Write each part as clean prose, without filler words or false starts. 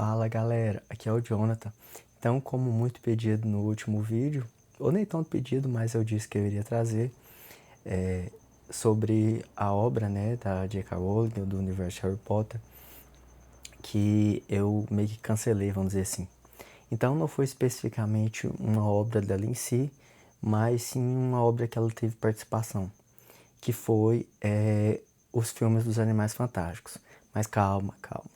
Fala galera, aqui é o Jonathan. Então, como muito pedido no último vídeo, ou nem tanto pedido, mas eu disse que eu iria trazer é, sobre a obra, né, da J.K. Rowling, do universo Harry Potter, que eu meio que cancelei, vamos dizer assim. Então, não foi especificamente uma obra dela em si, mas sim uma obra que ela teve participação, que foi os filmes dos Animais Fantásticos. Mas calma, calma.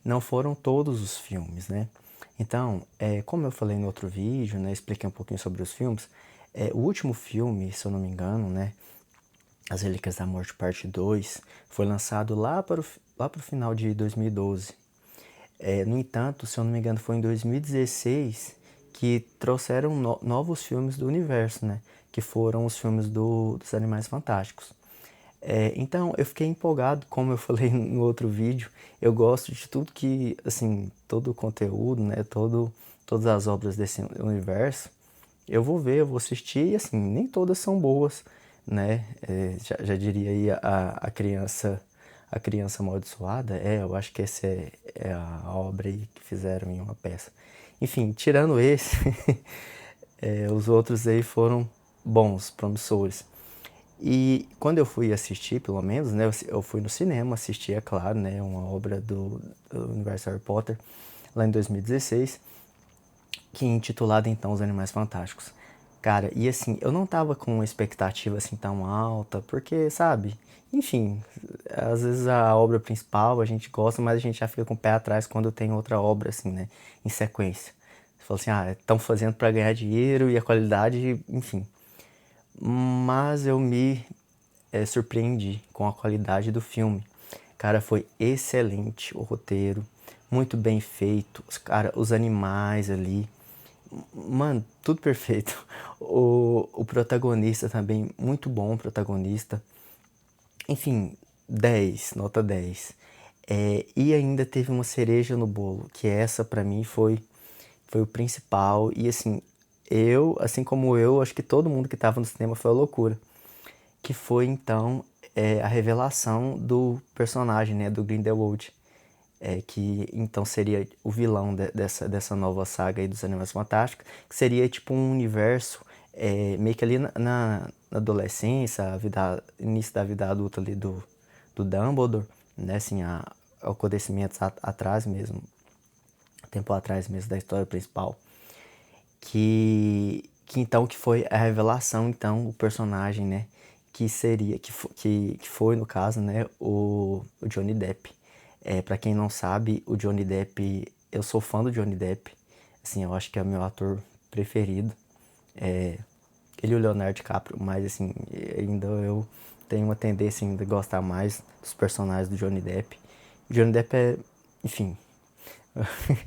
Não foram todos os filmes, né? Então, como eu falei no outro vídeo, né, expliquei um pouquinho sobre os filmes, o último filme, se eu não me engano, né, As Relíquias da Morte Parte 2, foi lançado lá para o final de 2012. No entanto, se eu não me engano, foi em 2016 que trouxeram novos filmes do universo, né? Que foram os filmes dos Animais Fantásticos. Então, eu fiquei empolgado, como eu falei no outro vídeo. Eu gosto de tudo que, assim, todo o conteúdo, né? Todas as obras desse universo. Eu vou ver, eu vou assistir e, assim, nem todas são boas, né? Já diria aí a criança amaldiçoada. Eu acho que essa é a obra aí que fizeram em uma peça. Enfim, tirando esse, os outros aí foram bons, promissores. E quando eu fui assistir, pelo menos, né, eu fui no cinema assistir, é claro, né, uma obra do universo Harry Potter, lá em 2016, que é intitulada então Os Animais Fantásticos. Cara, e assim, eu não tava com uma expectativa assim tão alta, porque, sabe, enfim, às vezes a obra principal a gente gosta, mas a gente já fica com o pé atrás quando tem outra obra assim, né, em sequência. Você fala assim, estão fazendo para ganhar dinheiro e a qualidade, enfim. Mas eu me surpreendi com a qualidade do filme. Cara, foi excelente o roteiro, muito bem feito, os animais ali, mano, tudo perfeito. O protagonista também, muito bom protagonista. Enfim, 10 nota 10. E ainda teve uma cereja no bolo, que essa pra mim foi o principal. E assim, assim como eu, acho que todo mundo que tava no cinema foi uma loucura. Que foi então a revelação do personagem, né, do Grindelwald, que então seria o vilão dessa nova saga aí dos Animais Fantásticos, que seria tipo um universo meio que ali na adolescência, início da vida adulta ali do Dumbledore, né, assim, acontecimentos atrás mesmo, tempo atrás mesmo da história principal, que então que foi a revelação, então, o personagem, né, que seria, que foi no caso, né, o Johnny Depp. Para quem não sabe, o Johnny Depp, eu sou fã do Johnny Depp, assim, eu acho que é o meu ator preferido. Ele e o Leonardo DiCaprio, mas assim, ainda eu tenho uma tendência ainda a gostar mais dos personagens do Johnny Depp. O Johnny Depp enfim,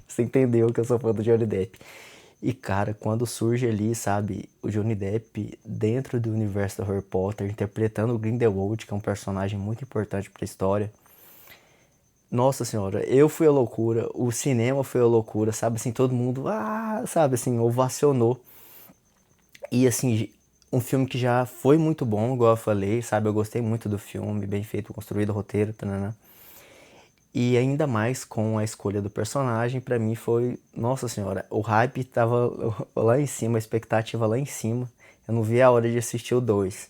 você entendeu que eu sou fã do Johnny Depp. E cara, quando surge ali, sabe, o Johnny Depp dentro do universo do Harry Potter, interpretando o Grindelwald, que é um personagem muito importante para a história. Nossa senhora, eu fui a loucura, o cinema foi a loucura, sabe, assim, todo mundo, sabe, assim, ovacionou. E assim, um filme que já foi muito bom, igual eu falei, sabe, eu gostei muito do filme, bem feito, construído, roteiro, tanana. E ainda mais com a escolha do personagem, pra mim foi, nossa senhora, o hype tava lá em cima, a expectativa lá em cima. Eu não vi a hora de assistir o 2.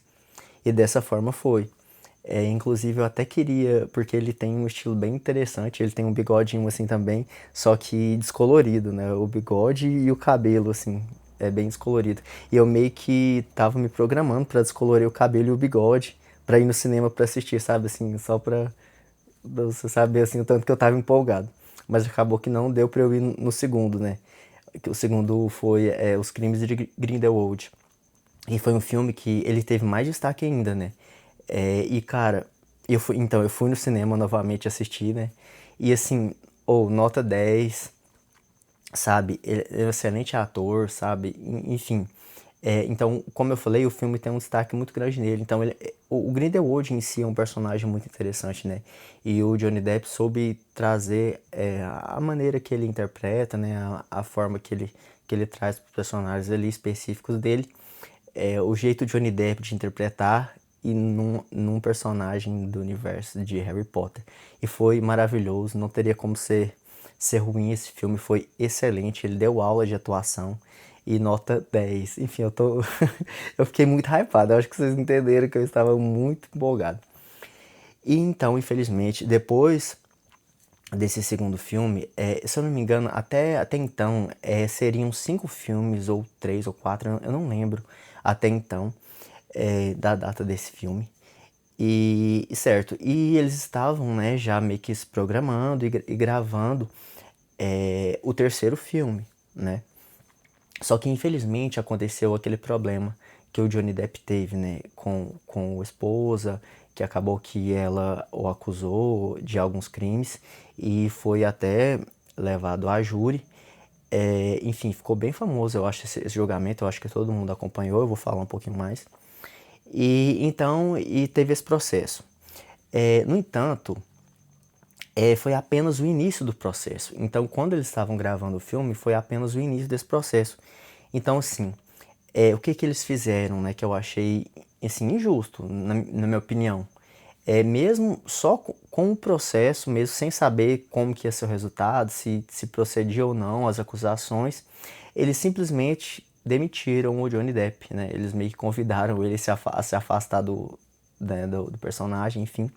E dessa forma foi. Inclusive eu até queria, porque ele tem um estilo bem interessante, ele tem um bigodinho assim também, só que descolorido, né? O bigode e o cabelo, assim, é bem descolorido. E eu meio que tava me programando pra descolorir o cabelo e o bigode, pra ir no cinema pra assistir, sabe? Assim, só pra você saber assim, o tanto que eu tava empolgado. Mas acabou que não deu pra eu ir no segundo, né? O segundo foi Os Crimes de Grindelwald. E foi um filme que ele teve mais destaque ainda, né? E cara, eu fui no cinema novamente assistir, né? E assim, nota 10, sabe? Ele é um excelente ator, sabe? Enfim. Então, como eu falei, o filme tem um destaque muito grande nele. Então, o Grindelwald em si é um personagem muito interessante, né? E o Johnny Depp soube trazer a maneira que ele interpreta, né? A forma que ele traz para os personagens ali específicos dele. O jeito de Johnny Depp de interpretar e num personagem do universo de Harry Potter. E foi maravilhoso, não teria como ser ser ruim, esse filme foi excelente, ele deu aula de atuação e nota 10. Enfim, eu tô eu fiquei muito hypado, eu acho que vocês entenderam que eu estava muito empolgado. E então, infelizmente, depois desse segundo filme, se eu não me engano, até então, seriam 5 filmes, ou 3 ou 4, eu não lembro até então, da data desse filme. E certo, e eles estavam, né, já meio que se programando e gravando o terceiro filme, né? Só que infelizmente aconteceu aquele problema que o Johnny Depp teve, né, com a esposa, que acabou que ela o acusou de alguns crimes e foi até levado a júri. Enfim, ficou bem famoso, eu acho, esse julgamento, eu acho que todo mundo acompanhou, eu vou falar um pouquinho mais. E então, e teve esse processo. No entanto, foi apenas o início do processo. Então, quando eles estavam gravando o filme, foi apenas o início desse processo. Então, assim, o que que eles fizeram, né, que eu achei, assim, injusto, na minha opinião. Mesmo só com o processo, mesmo sem saber como que ia ser o resultado, se procedia ou não as acusações, eles simplesmente demitiram o Johnny Depp, né? Eles meio que convidaram ele a se afastar né, do personagem, enfim,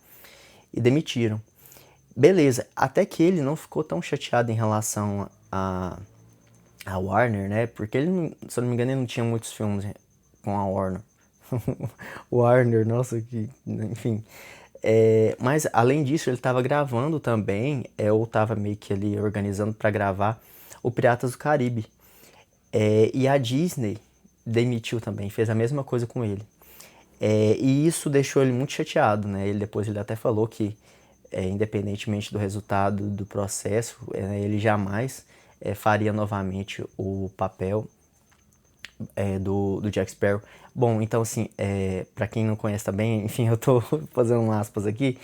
e demitiram. Beleza, até que ele não ficou tão chateado em relação a Warner, né? Porque ele, se eu não me engano, ele não tinha muitos filmes com a Warner. Warner, nossa, que. Enfim. Mas além disso, ele estava gravando também, ou estava meio que ali organizando para gravar o Piratas do Caribe. E a Disney demitiu também, fez a mesma coisa com ele. E isso deixou ele muito chateado, né? Depois ele até falou que, independentemente do resultado do processo, ele jamais faria novamente o papel do Jack Sparrow. Bom, então assim, para quem não conhece também, enfim, eu tô fazendo um aspas aqui,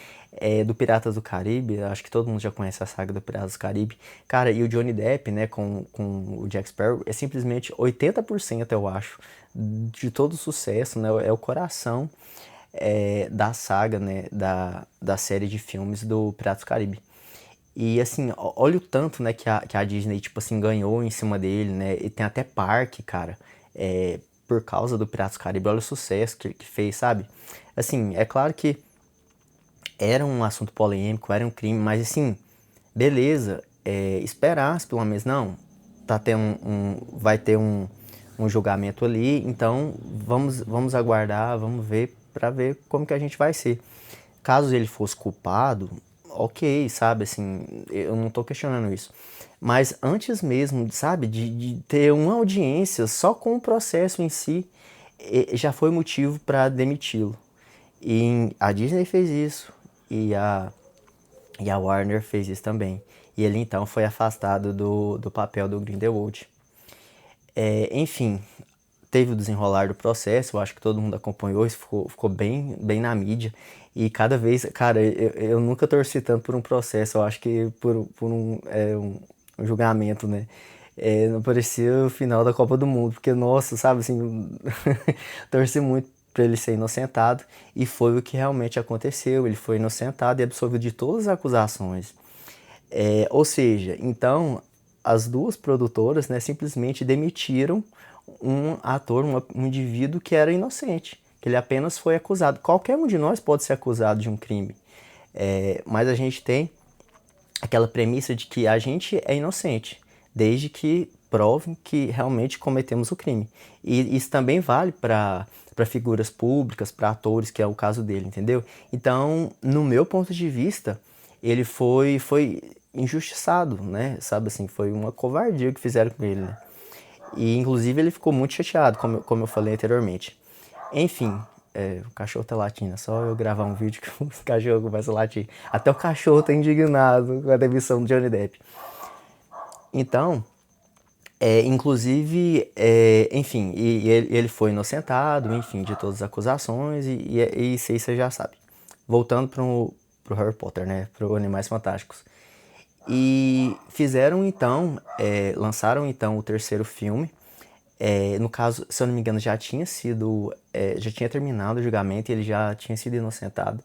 do Piratas do Caribe, acho que todo mundo já conhece a saga do Piratas do Caribe. Cara, e o Johnny Depp, né, com o Jack Sparrow, é simplesmente 80%, eu acho, de todo o sucesso, né, é o coração da saga, né, da série de filmes do Piratas do Caribe. E assim, olha o tanto, né, que a Disney, tipo assim, ganhou em cima dele, né? E tem até parque, cara, por causa do Piratas do Caribe. Olha o sucesso que fez, sabe? Assim, é claro que era um assunto polêmico, era um crime, mas assim, beleza, esperasse pelo menos, não, tá tendo vai ter um julgamento ali, então vamos aguardar, vamos ver para ver como que a gente vai ser. Caso ele fosse culpado, ok, sabe, assim, eu não tô questionando isso. Mas antes mesmo, sabe, de ter uma audiência só com o processo em si, já foi motivo para demiti-lo. E a Disney fez isso e a Warner fez isso também. E ele então foi afastado do papel do Grindelwald. Enfim, teve o desenrolar do processo, eu acho que todo mundo acompanhou, isso ficou bem na mídia. E cada vez, cara, eu nunca torci tanto por um processo, eu acho que por um julgamento, né? Não parecia o final da Copa do Mundo, porque, nossa, sabe, assim, torci muito pra ele ser inocentado, e foi o que realmente aconteceu, ele foi inocentado e absolvido de todas as acusações. Ou seja, então as duas produtoras, né, simplesmente demitiram um ator, um indivíduo que era inocente, que ele apenas foi acusado. Qualquer um de nós pode ser acusado de um crime, mas a gente tem aquela premissa de que a gente é inocente, desde que provem que realmente cometemos o crime. E isso também vale para figuras públicas, para atores, que é o caso dele, entendeu? Então, no meu ponto de vista, ele foi injustiçado, né? Sabe assim, foi uma covardia que fizeram com ele, né? E inclusive ele ficou muito chateado, como eu falei anteriormente. Enfim, o cachorro tá latindo, é só eu gravar um vídeo que o cachorro começa a latir. Até o cachorro tá indignado com a demissão do Johnny Depp. Então, inclusive, enfim, e ele foi inocentado, enfim, de todas as acusações, e isso aí você já sabe. Voltando pro Harry Potter, né, pro Animais Fantásticos. E fizeram então, lançaram então o terceiro filme. No caso, se eu não me engano, já tinha terminado o julgamento e ele já tinha sido inocentado.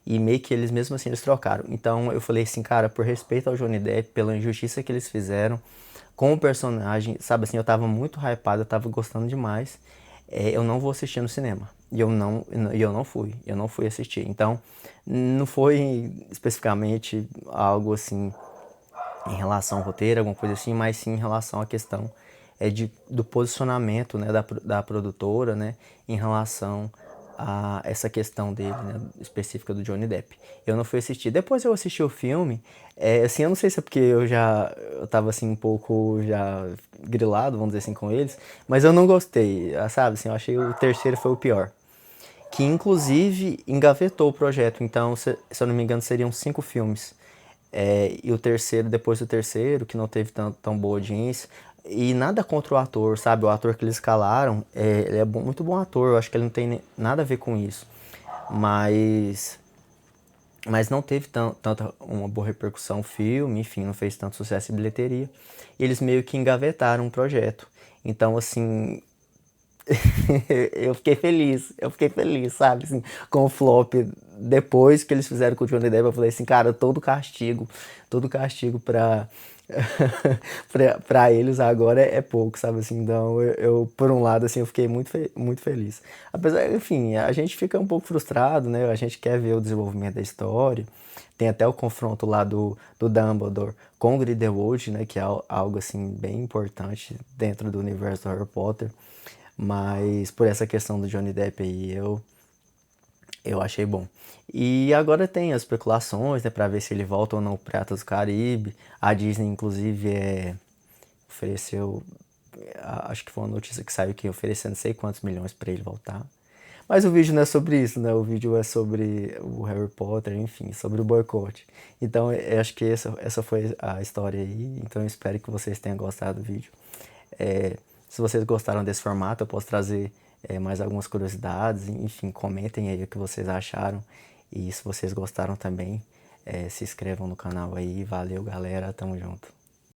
e meio que eles mesmo assim eles trocaram. Então eu falei assim, cara, por respeito ao Johnny Depp, pela injustiça que eles fizeram com o personagem, sabe assim, eu tava muito hypado, eu tava gostando demais, eu não vou assistir no cinema. Eu não fui assistir. Então, não foi especificamente algo assim em relação ao roteiro, alguma coisa assim, mas sim em relação à questão do posicionamento, né, da produtora, né, em relação a essa questão dele, né, específica do Johnny Depp. Eu não fui assistir. Depois eu assisti o filme, assim, eu não sei se é porque eu tava assim um pouco já grilado, vamos dizer assim, com eles, mas eu não gostei, sabe, assim, eu achei o terceiro foi o pior. Que inclusive engavetou o projeto, então, se eu não me engano, seriam 5 filmes. E o terceiro, depois do terceiro, que não teve tão boa audiência. E nada contra o ator, sabe? O ator que eles escalaram, ele é muito bom ator, eu acho que ele não tem nada a ver com isso. Mas, mas não teve tanta uma boa repercussão o filme, enfim, não fez tanto sucesso em bilheteria. E eles meio que engavetaram o projeto. Então, assim, eu fiquei feliz, sabe, assim, com o flop. Depois que eles fizeram com o Johnny Depp, eu falei assim, cara, todo castigo pra eles agora é pouco, sabe, assim, então por um lado, assim, eu fiquei muito feliz. Apesar, enfim, a gente fica um pouco frustrado, né, a gente quer ver o desenvolvimento da história, tem até o confronto lá do Dumbledore com o Grindelwald, né, que é algo, assim, bem importante dentro do universo do Harry Potter. Mas por essa questão do Johnny Depp aí, eu achei bom. E agora tem as especulações, né, pra ver se ele volta ou não pro Piratas do Caribe. A Disney, inclusive, ofereceu, acho que foi uma notícia que saiu que oferecendo não sei quantos milhões pra ele voltar. Mas o vídeo não é sobre isso, né? O vídeo é sobre o Harry Potter, enfim, sobre o boicote. Então, eu acho que essa foi a história aí. Então, eu espero que vocês tenham gostado do vídeo. Se vocês gostaram desse formato, eu posso trazer mais algumas curiosidades. Enfim, comentem aí o que vocês acharam. E se vocês gostaram também, se inscrevam no canal aí. Valeu, galera. Tamo junto.